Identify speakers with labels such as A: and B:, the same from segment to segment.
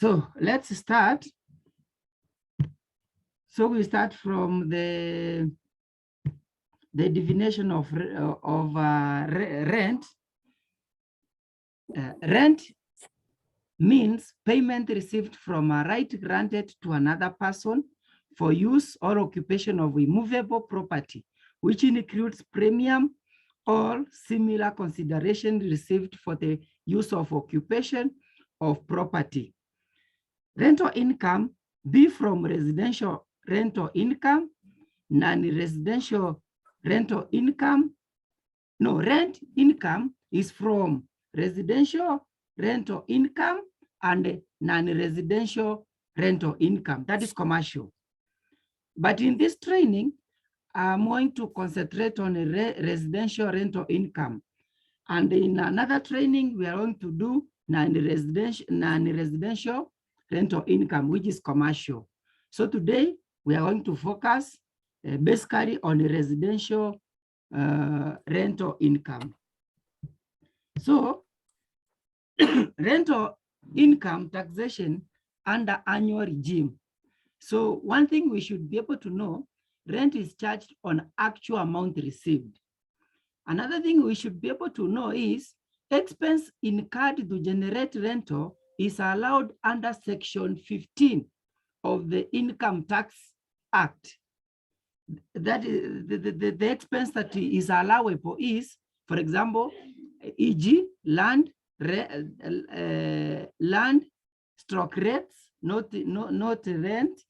A: So let's start. So we start from the definition of rent. Rent means payment received from a right granted to another person for use or occupation of immovable property, which includes premium or similar consideration received for the use of occupation of property. Rental income be from residential rental income, non-residential rental income. No, rent income is from residential rental income and non-residential rental income. That is commercial. But in this training, I'm going to concentrate on residential rental income. And in another training, we are going to do non-residential rental income, which is commercial. So today, we are going to focus basically on the residential rental income. So rental income taxation under annual regime. So one thing we should be able to know, rent is charged on actual amount received. Another thing we should be able to know is expense incurred to generate rental is allowed under Section 15 of the Income Tax Act. That is the expense that is allowable is, for example, e.g. land stroke rates, not rent,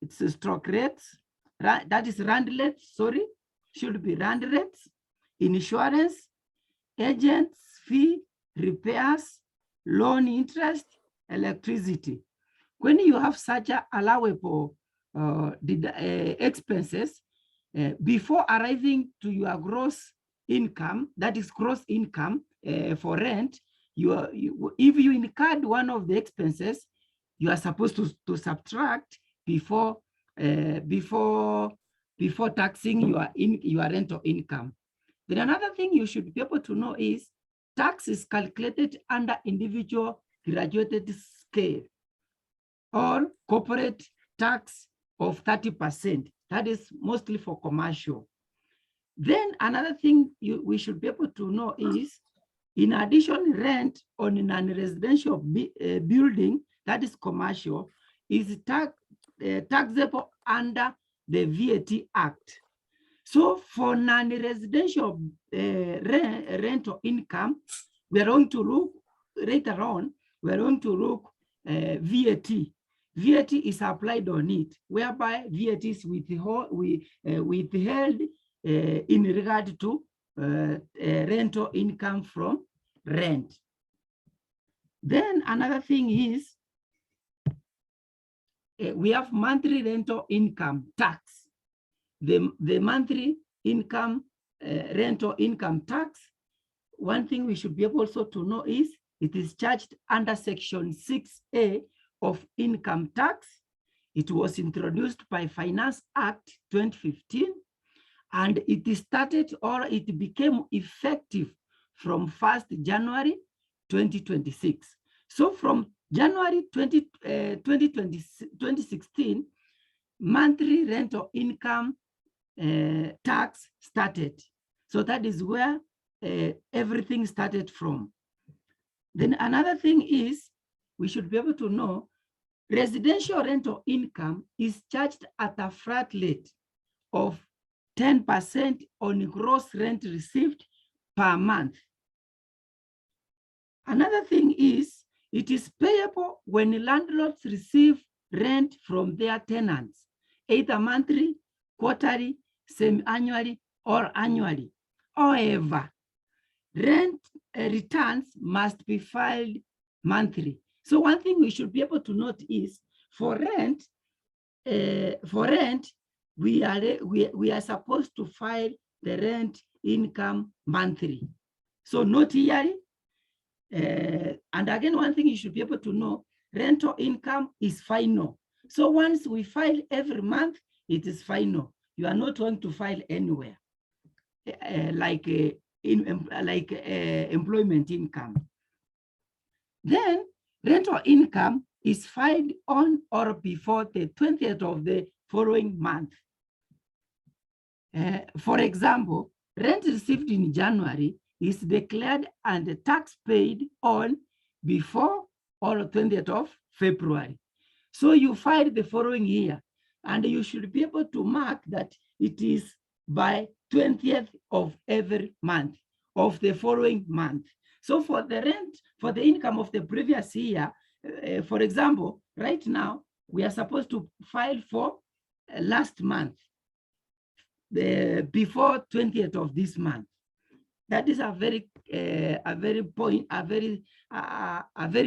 A: it's a stroke rates, that is rand rates, sorry, should be rand rates, insurance, agents, fee, repairs, loan interest, electricity. When you have such a allowable expenses, before arriving to your gross income, that is gross income for rent, if you incurred one of the expenses, you are supposed to subtract before taxing your rental income. Then another thing you should be able to know is tax is calculated under individual graduated scale or corporate tax of 30%. That is mostly for commercial. Then another thing we should be able to know is, in addition, rent on a non-residential building, that is commercial, is taxable under the VAT Act. So for non-residential rental income, we are going to look later on, we are going to look VAT. VAT is applied on it, whereby VAT is withheld in regard to rental income from rent. Then another thing is we have monthly rental income tax. The monthly income rental income tax, one thing we should be able also to know is it is charged under Section 6A of income tax. It was introduced by Finance Act 2015, and it started, or it became effective from 1st January 2026. So from January 2016, monthly rental income tax started. So that is where everything started from. Then another thing is, we should be able to know residential rental income is charged at a flat rate of 10% on gross rent received per month. Another thing is, it is payable when landlords receive rent from their tenants, either monthly, quarterly, semi-annually, or annually. However, rent returns must be filed monthly. So one thing we should be able to note is, for rent, we are supposed to file the rent income monthly, so not yearly. And again, one thing you should be able to know, rental income is final. So once we file every month, it is final. You are not going to file anywhere, like employment income. Then rental income is filed on or before the 20th of the following month. For example, rent received in January is declared and the tax paid on before or 20th of February. So you file the following year, and you should be able to mark that it is by 20th of every month of the following month. So for the rent, for the income of the previous year, for example, right now, we are supposed to file for last month, before 20th of this month. That is a very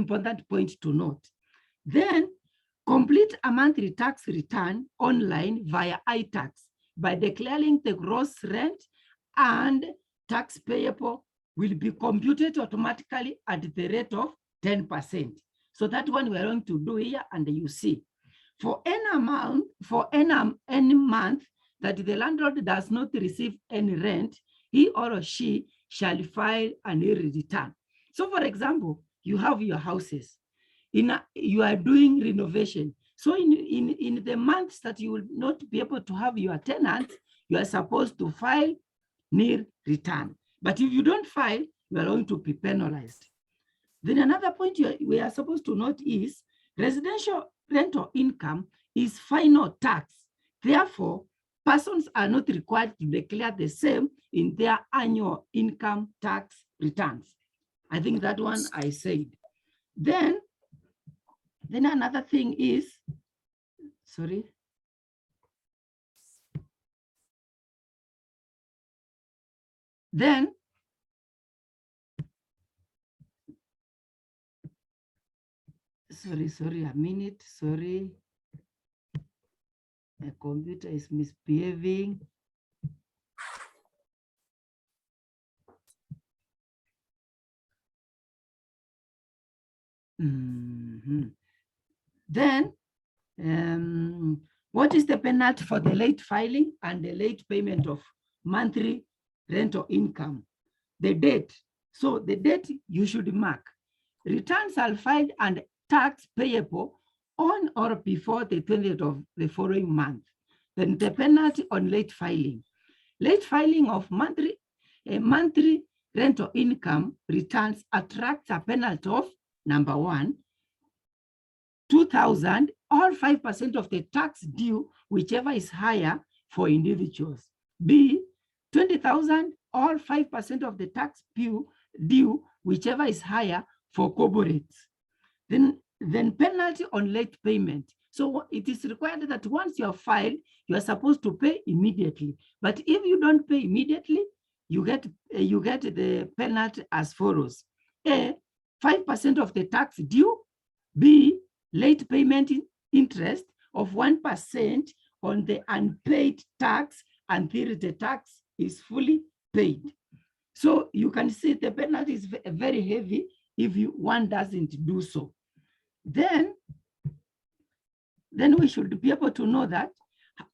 A: important point to note. Then complete a monthly tax return online via iTax by declaring the gross rent, and tax payable will be computed automatically at the rate of 10%. So that one we're going to do here, and you see. For any amount, for any month that the landlord does not receive any rent, he or she shall file an early return. So for example, you have your houses, you are doing renovation. So in the months that you will not be able to have your tenants, you are supposed to file nil return. But if you don't file, you are going to be penalized. Then another point we are supposed to note is residential rental income is final tax. Therefore, persons are not required to declare the same in their annual income tax returns. I think that one I said. Then another thing is, sorry. Then sorry, a minute, sorry. The computer is misbehaving. Then, what is the penalty for the late filing and the late payment of monthly rental income? The date. So the date you should mark. Returns are filed and tax payable on or before the 20th of the following month. Then the penalty on late filing. Late filing of monthly rental income returns attracts a penalty of, number one, 2,000 or 5% of the tax due, whichever is higher for individuals. B, 20,000 or 5% of the tax due, whichever is higher for corporates. Then penalty on late payment. So it is required that once you have filed, you are supposed to pay immediately. But if you don't pay immediately, you get the penalty as follows: A, 5% of the tax due. B, late payment interest of 1% on the unpaid tax until the tax is fully paid. So you can see the penalty is very heavy if one doesn't do so. Then we should be able to know that.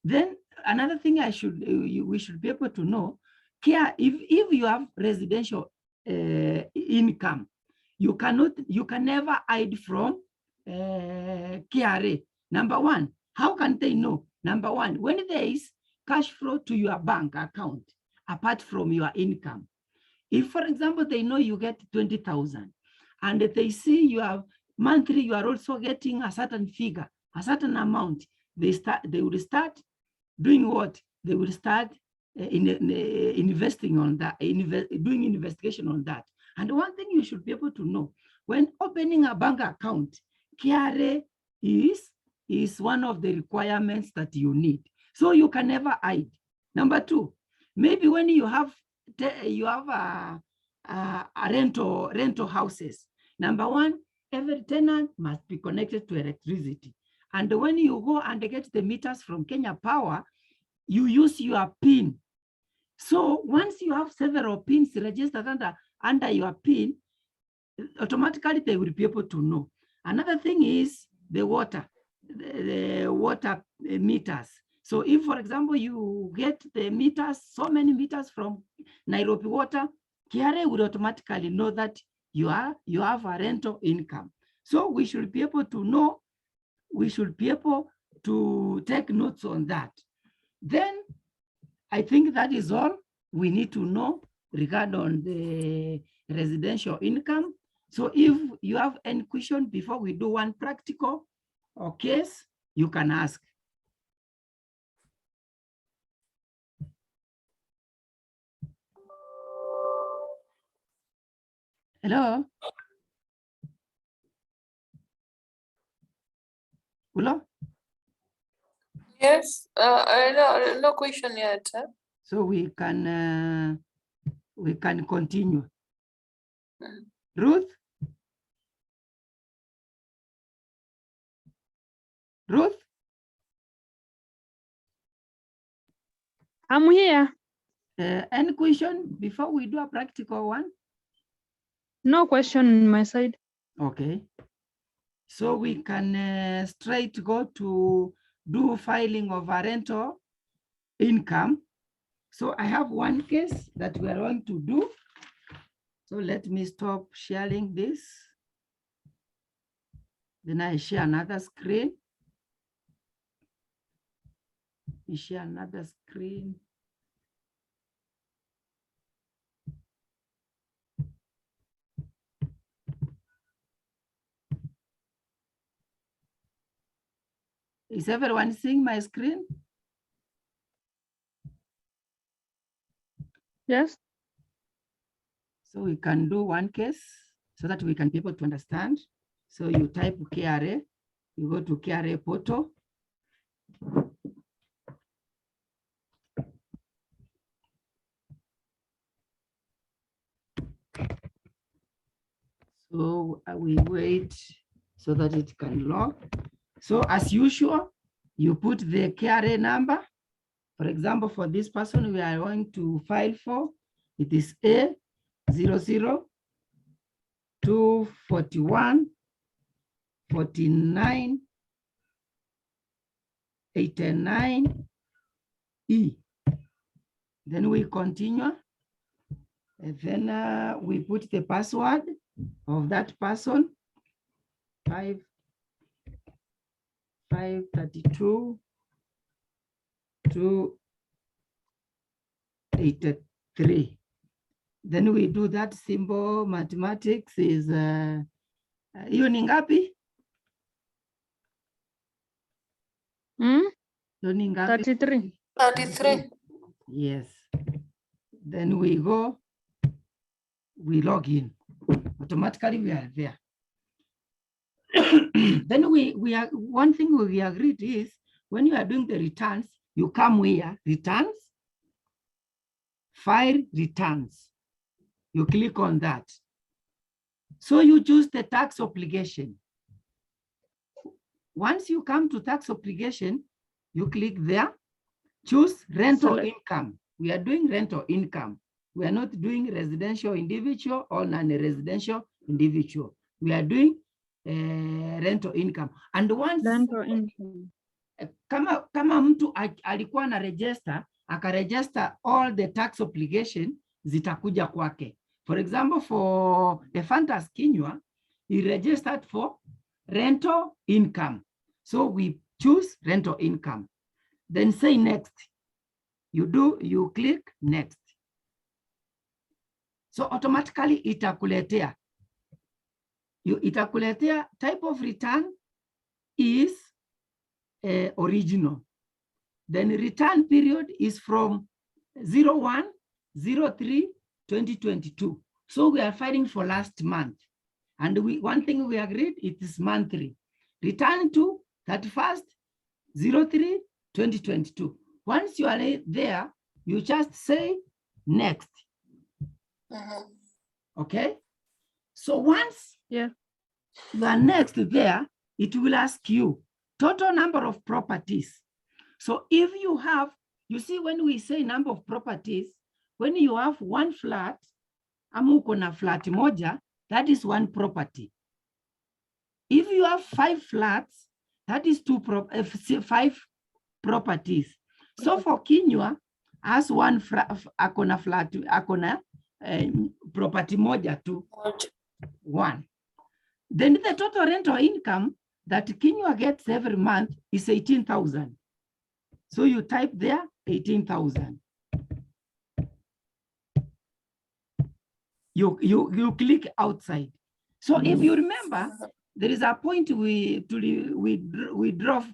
A: Then another thing we should be able to know, if you have residential income, you can never hide from KRA. Number one, how can they know? Number one, when there is cash flow to your bank account apart from your income. If, for example, they know you get 20,000 and they see you have monthly, you are also getting a certain figure, a certain amount, they will start doing what? They will start investing on that, doing investigation on that. And one thing you should be able to know, when opening a bank account, KRA is one of the requirements that you need. So you can never hide. Number two, maybe when you have a rental houses. Number one, every tenant must be connected to electricity. And when you go and get the meters from Kenya Power, you use your PIN. So once you have several PINs registered under your PIN, automatically they will be able to know. Another thing is the water meters. So if, for example, you get the meters, so many meters from Nairobi Water, KRA will automatically know that you have a rental income. So we should be able to know, we should be able to take notes on that. Then I think that is all we need to know regarding the residential income. So if you have any question before we do one practical or case, you can ask. Hello? Hello?
B: Yes, no question yet. Huh?
A: So we can continue. Ruth? Ruth?
C: I'm here.
A: Any question before we do a practical one?
C: No question on my side.
A: Okay. So we can straight go to do filing of a rental income. So I have one case that we are going to do. So let me stop sharing this. Then I share another screen. We share another screen. Is everyone seeing my screen?
C: Yes.
A: So we can do one case so that we can be able to understand. So you type KRA, you go to KRA portal. So we wait so that it can log. So as usual, you put the KRA number. For example, for this person we are going to file for, it is A002414989E. Then we continue. And then we put the password of that person, 532 to 83. Then we do that simple mathematics is hiyo ni ngapi? Hiyo ni ngapi?
C: 33.
B: 33.
A: Yes. Then we go, we log in. Automatically we are there. Then we are, one thing we agreed is when you are doing the returns, you come here, returns, file returns. You click on that. So you choose the tax obligation. Once you come to tax obligation, you click there, choose rental income. We are doing rental income. We are not doing residential individual or non-residential individual. We are doing rental income. And once
C: Rental income.
A: kama mtu alikuwa na register, akaregister all the tax obligation zitakuja kwake. For example, for Ephantus Kinyua, he registered for rental income. So we choose rental income. Then say next. You click next. So automatically itakuletea. Itakuletea type of return is original. Then return period is from 01/03/2022. So we are filing for last month. And one thing we agreed, it is monthly. Return to 31/03/2022. Once you are there, you just say next. Okay? So once you are next there, it will ask you total number of properties. So if you have, you see when we say number of properties, when you have one flat, ama uko na flat moja, that is one property. If you have 5 flats, that is 5 properties. So for Kinyua, as one akona flat, akona property moja tu, one. Then the total rental income that Kinyua gets every month is 18,000. So you type there 18,000. You click outside. So if you remember, there is a point we drove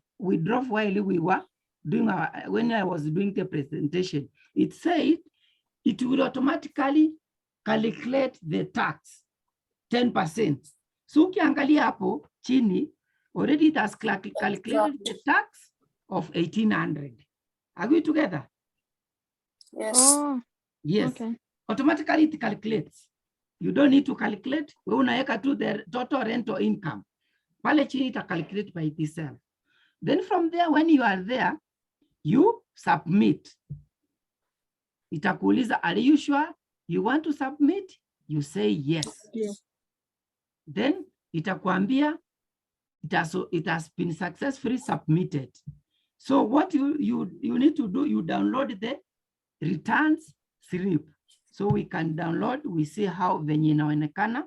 A: while we were doing when I was doing the presentation. It said it will automatically calculate the tax 10%. So ukiangalia hapo chini, already it has calculated the tax of 1,800. Are we together?
B: Yes.
C: Oh,
A: Yes.
C: okay.
A: Automatically it calculates. You don't need to calculate. We unaweka to the total rental income. Pale chini ita calculate by itself. Then from there, when you are there, you submit. Itakuuliza, are you sure you want to submit? You say yes.
C: Yes.
A: Then itakuambia it has been successfully submitted. So what you need to do, you download the returns slip. So we can download, we see how venye inaonekana.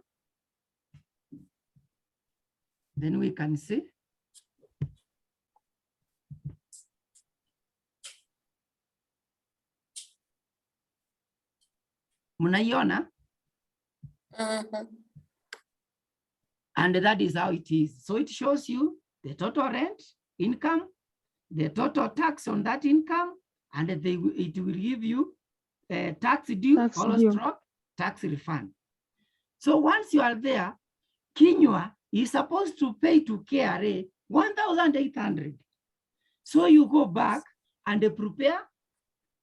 A: Then we can see. Mnaiona? And that is how it is. So it shows you the total rent, income, the total tax on that income, and it will give you tax due, stroke tax refund. So once you are there, Kinyua is supposed to pay to KRA 1,800. So you go back and prepare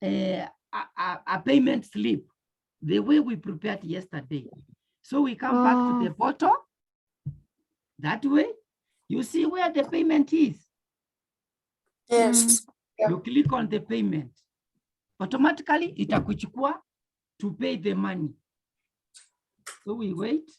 A: a payment slip the way we prepared yesterday. So we come back to the portal. That way, you see where the payment is.
B: Yes.
A: You click on the payment. Automatically, itakuchukua to pay the money. So we wait.